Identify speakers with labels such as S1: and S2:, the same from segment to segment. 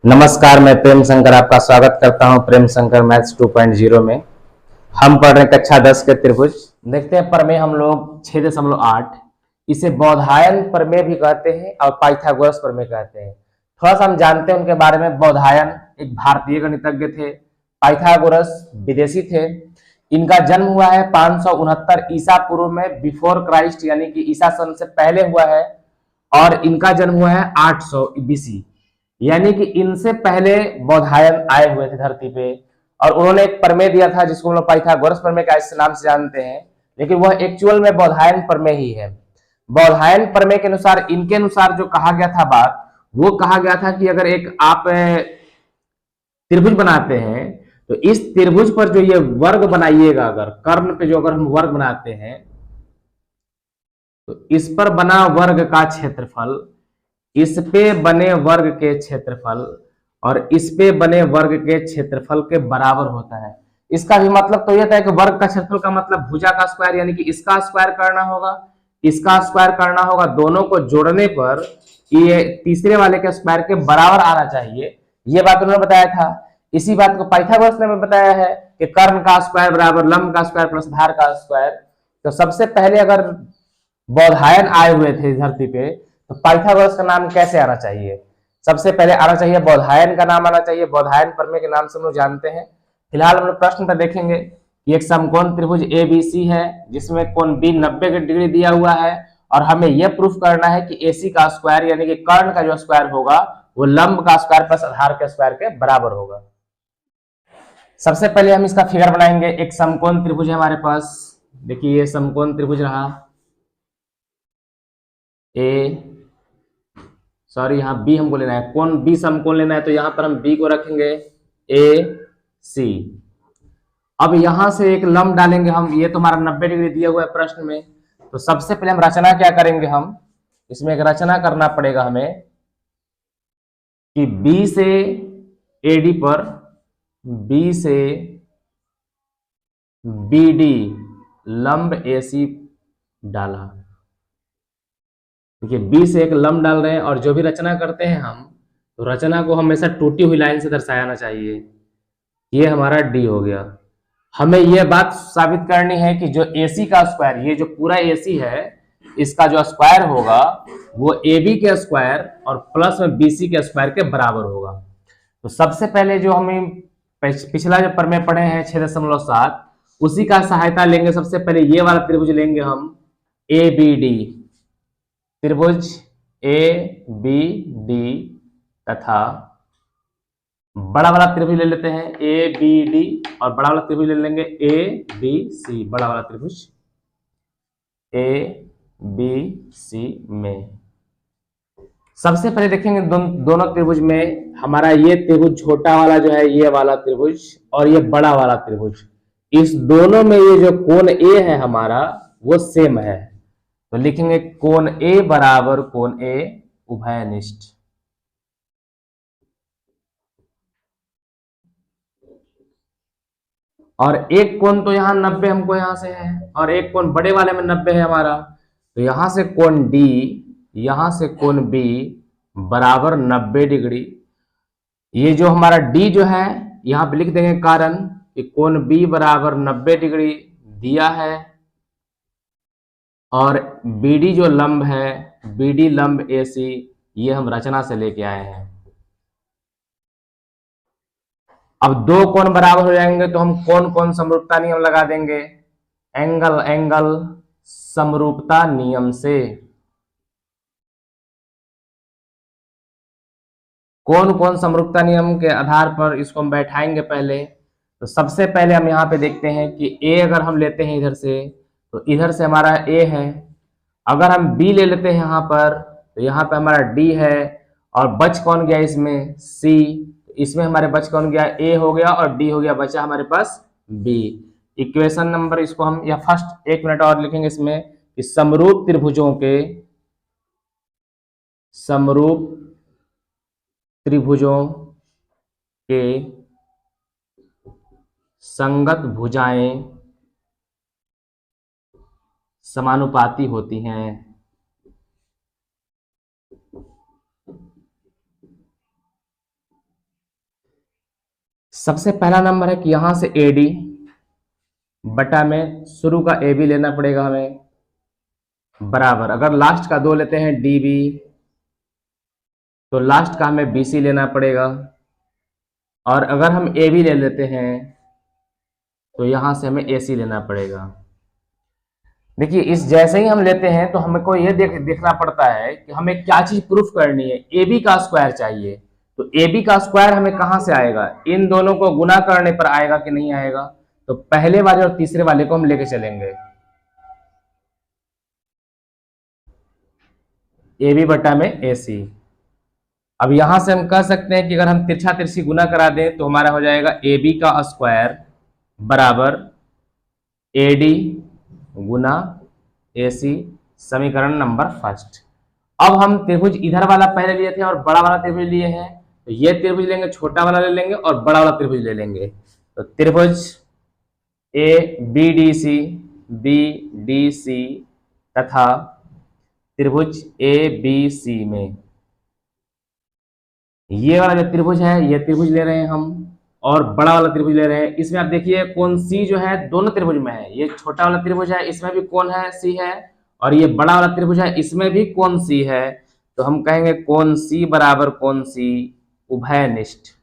S1: नमस्कार, मैं प्रेम शंकर आपका स्वागत करता हूं प्रेम शंकर मैथ्स 2.0 में। हम पढ़ रहे हैं कक्षा 10 के त्रिभुज। देखते हैं प्रमेय हम लोग 6.8। इसे बौधायन प्रमेय भी कहते हैं और पाइथागोरस प्रमेय कहते हैं। थोड़ा सा हम जानते हैं उनके बारे में। बौधायन एक भारतीय गणितज्ञ थे, पाइथागोरस विदेशी थे। इनका जन्म हुआ है 569 ईसा पूर्व में, बिफोर क्राइस्ट, यानी कि ईसा सन से पहले हुआ है। और इनका जन्म हुआ है 800 बीसी, यानी कि इनसे पहले बौधायन आए हुए थे धरती पे। और उन्होंने एक प्रमेय दिया था जिसको हम लोग पाइथागोरस प्रमेय का इस नाम से जानते हैं, लेकिन वह एक्चुअल में बौधायन प्रमेय ही है। बौधायन प्रमेय के अनुसार, इनके अनुसार जो कहा गया था बात, वो कहा गया था कि अगर एक आप त्रिभुज बनाते हैं तो इस त्रिभुज पर जो ये वर्ग बनाइएगा, अगर कर्ण पे जो अगर हम वर्ग बनाते हैं तो इस पर बना वर्ग का क्षेत्रफल इस पे बने वर्ग के क्षेत्रफल और इस पे बने वर्ग के क्षेत्रफल के बराबर होता है। इसका भी मतलब तो यह था कि वर्ग का क्षेत्रफल का मतलब भुजा का स्क्वायर, यानी कि इसका स्क्वायर करना होगा, इसका स्क्वायर करना होगा। दोनों को जोड़ने पर ये तीसरे वाले के स्क्वायर के बराबर आना चाहिए। ये बात उन्होंने बताया था। इसी बात को पाइथागोरस ने बताया है कि कर्ण का स्क्वायर बराबर लंब का स्क्वायर प्लस आधार का स्क्वायर। तो सबसे पहले अगर बौधायन आए हुए थे धरती पे तो पाइथागोरस का नाम कैसे आना चाहिए? सबसे पहले आना चाहिए बौधायन का नाम आना चाहिए। बौधायन प्रमेय के नाम से हम लोग जानते हैं। फिलहाल हम लोग प्रश्न पर देखेंगे कि एक समकोण त्रिभुज एबीसी है जिसमें कोण बी 90 डिग्री दिया हुआ है और हमें यह प्रूफ करना है कि एसी का स्क्वायर यानी कि कर्ण का जो स्क्वायर होगा वो लंब का स्क्वायर प्लस आधार के स्क्वायर के बराबर होगा। सबसे पहले हम इसका फिगर बनाएंगे। एक समकोण त्रिभुज है हमारे पास। देखिए ये समकोण त्रिभुज रहा यहाँ बी हमको लेना है, कोण बी समकोण लेना है, तो यहां पर हम बी को रखेंगे ए सी। अब यहां से एक लंब डालेंगे हम। ये तो हमारा 90 डिग्री दिया हुआ है प्रश्न में। तो सबसे पहले हम रचना क्या करेंगे, हम इसमें एक रचना करना पड़ेगा हमें कि बी से एडी पर, बी से बीडी लंब एसी डाला। देखिए बी से एक लंब डाल रहे हैं और जो भी रचना करते हैं हम, तो रचना को हमेशा टूटी हुई लाइन से दर्शाना चाहिए। ये हमारा डी हो गया। हमें यह बात साबित करनी है कि जो एसी का स्क्वायर, ये जो पूरा एसी है, इसका जो स्क्वायर होगा वो ए बी के स्क्वायर और प्लस में बीसी के स्क्वायर के बराबर होगा। तो सबसे पहले जो हमें पिछला जो प्रमेय पढ़े हैं 6.7, उसी का सहायता लेंगे। सबसे पहले ये वाला त्रिभुज लेंगे हम, ए बी डी त्रिभुज ए बी डी, तथा बड़ा वाला त्रिभुज ले लेते हैं ए बी डी और बड़ा वाला त्रिभुज ले लेंगे ए बी सी। बड़ा वाला त्रिभुज ए बी सी में सबसे पहले देखेंगे दोनों त्रिभुज में हमारा ये त्रिभुज छोटा वाला जो है, ये वाला त्रिभुज और ये बड़ा वाला त्रिभुज, इस दोनों में ये जो कोण ए है हमारा वो सेम है। तो लिखेंगे कोण ए बराबर कोण ए उभयनिष्ठ। और एक कोण तो यहाँ 90 हमको यहां से है और एक कोण बड़े वाले में 90 है हमारा। तो यहां से कोण डी, यहां से कोण बी बराबर 90 डिग्री। ये जो हमारा डी जो है यहां पे लिख देंगे कारण कि कोण बी बराबर 90 डिग्री दिया है और बीडी जो लंब है, बीडी लंब एसी, ये हम रचना से लेके आए हैं। अब दो कोण बराबर हो जाएंगे तो हम कौन कौन समरूपता नियम लगा देंगे? एंगल एंगल समरूपता नियम से। कौन कौन समरूपता नियम के आधार पर इसको हम बैठाएंगे पहले? तो सबसे पहले हम यहाँ पे देखते हैं कि ए अगर हम लेते हैं इधर से, तो इधर से हमारा ए है। अगर हम बी ले लेते हैं यहाँ पर, तो यहाँ पे हमारा डी है और बच कौन गया इसमें? सी। इसमें हमारे बच कौन गया? ए हो गया और डी हो गया, बचा हमारे पास बी। इक्वेशन नंबर इसको हम या फर्स्ट 1 मिनट और लिखेंगे इसमें कि समरूप त्रिभुजों के संगत भुजाएं समानुपाती होती हैं। सबसे पहला नंबर है कि यहां से AD बटा में शुरू का AB लेना पड़ेगा हमें, बराबर अगर लास्ट का 2 लेते हैं DB तो लास्ट का हमें BC लेना पड़ेगा, और अगर हम AB ले लेते हैं तो यहां से हमें AC लेना पड़ेगा। देखिए इस जैसे ही हम लेते हैं तो हमको ये देखना पड़ता है कि हमें क्या चीज प्रूफ करनी है। AB का स्क्वायर चाहिए, तो AB का स्क्वायर हमें कहां से आएगा, इन दोनों को गुना करने पर आएगा कि नहीं आएगा। तो पहले वाले और तीसरे वाले को हम लेके चलेंगे, AB बटा में AC। अब यहां से हम कह सकते हैं कि अगर हम तिरछा तिरछी गुना करा दें तो हमारा हो जाएगा AB का स्क्वायर बराबर AD गुना AC, समीकरण नंबर फर्स्ट। अब हम त्रिभुज इधर वाला पहले लिए थे और बड़ा वाला त्रिभुज लिए हैं, तो ये त्रिभुज लेंगे, छोटा वाला ले लेंगे और बड़ा वाला त्रिभुज ले लेंगे। तो त्रिभुज ABDC BDC तथा त्रिभुज ABC में ये वाला जो त्रिभुज है ये त्रिभुज ले रहे हैं हम, और बड़ा वाला त्रिभुज ले रहे हैं। इसमें आप देखिए कोण C जो है दोनों त्रिभुज में है, ये छोटा वाला त्रिभुज है इसमें भी कोण है C है, और ये बड़ा वाला त्रिभुज है इसमें भी कोण C है। तो हम कहेंगे कोण C बराबर कोण C उभयनिष्ठ।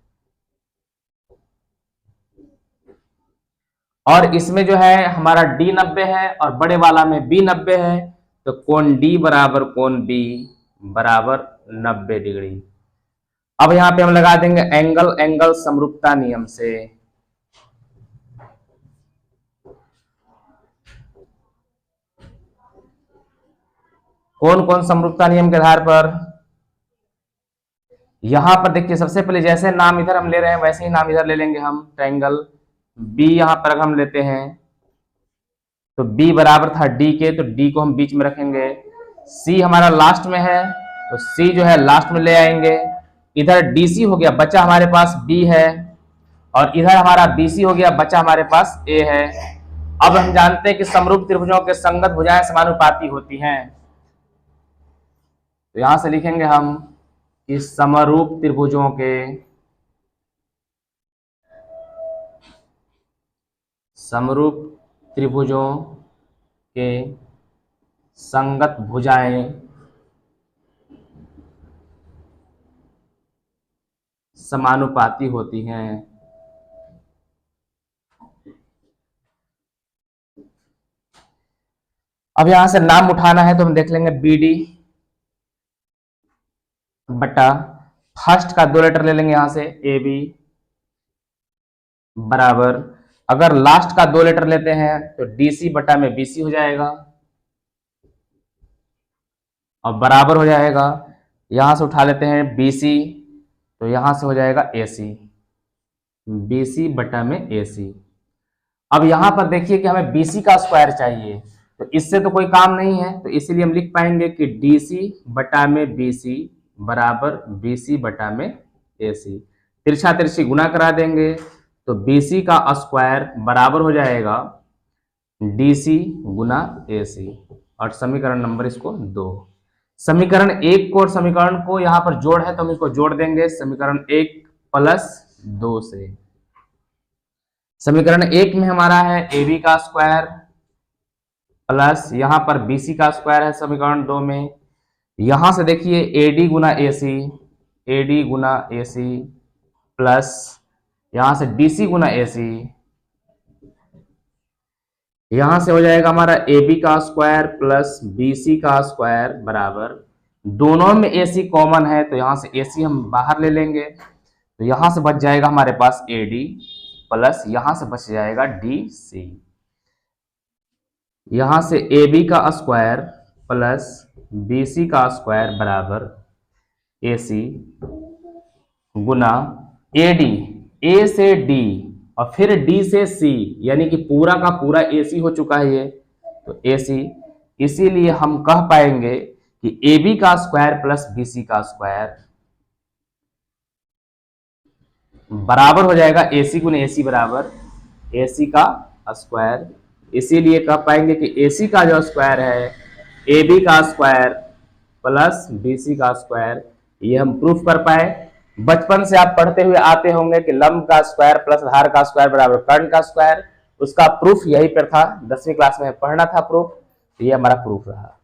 S1: और इसमें जो है हमारा D 90 है और बड़े वाला में B 90 है, तो कोण D बराबर कोण B बराबर 90 डिग्री। अब यहां पे हम लगा देंगे एंगल समरूपता नियम से। कौन कौन समरूपता नियम के आधार पर, यहां पर देखिए सबसे पहले जैसे नाम इधर हम ले रहे हैं वैसे ही नाम इधर ले लेंगे हम। ट्रायंगल B यहां पर हम लेते हैं तो B बराबर था D के, तो D को हम बीच में रखेंगे। C हमारा लास्ट में है तो C जो है लास्ट में ले आएंगे। इधर DC हो गया, बचा हमारे पास B है, और इधर हमारा BC हो गया, बचा हमारे पास A है। अब हम जानते हैं कि समरूप त्रिभुजों के संगत भुजाएं समानुपाती होती हैं, तो यहां से लिखेंगे हम कि समरूप त्रिभुजों के संगत भुजाएं समानुपाती होती हैं। अब यहां से नाम उठाना है तो हम देख लेंगे BD बटा फर्स्ट का 2 लेटर ले लेंगे यहां से AB बराबर, अगर लास्ट का 2 लेटर लेते हैं तो DC बटा में BC हो जाएगा, और बराबर हो जाएगा यहां से उठा लेते हैं BC, तो यहां से हो जाएगा AC, BC बटा में AC। अब यहां पर देखिए कि हमें BC का स्क्वायर चाहिए, तो इससे तो कोई काम नहीं है, तो इसीलिए हम लिख पाएंगे कि DC बटा में BC बराबर BC बटा में AC। तिरछा तिरछी गुना करा देंगे तो BC का स्क्वायर बराबर हो जाएगा DC गुना AC, और समीकरण नंबर इसको 2। समीकरण 1 को और समीकरण को यहां पर जोड़ है तो हम इसको जोड़ देंगे समीकरण 1 प्लस 2 से। समीकरण 1 में हमारा है AB का स्क्वायर प्लस यहां पर BC का स्क्वायर है समीकरण 2 में। यहां से देखिए AD गुना AC प्लस यहां से DC गुना AC, यहां से हो जाएगा हमारा AB का स्क्वायर प्लस BC का स्क्वायर बराबर, दोनों में AC कॉमन है तो यहां से AC हम बाहर ले लेंगे, तो यहां से बच जाएगा हमारे पास AD प्लस यहां से बच जाएगा DC। यहां से AB का स्क्वायर प्लस BC का स्क्वायर बराबर AC गुना AD, A से D और फिर D से C, यानी कि पूरा का पूरा AC हो चुका है ये, तो AC, इसीलिए हम कह पाएंगे कि AB का स्क्वायर प्लस BC का स्क्वायर बराबर हो जाएगा AC गुना AC बराबर AC का स्क्वायर। इसीलिए कह पाएंगे कि AC का जो स्क्वायर है AB का स्क्वायर प्लस BC का स्क्वायर, ये हम प्रूफ कर पाए बचपन से आप पढ़ते हुए आते होंगे कि लंब का स्क्वायर प्लस आधार का स्क्वायर बराबर कर्ण का स्क्वायर। उसका प्रूफ यही पर था, 10वीं क्लास में पढ़ना था प्रूफ, ये हमारा प्रूफ रहा।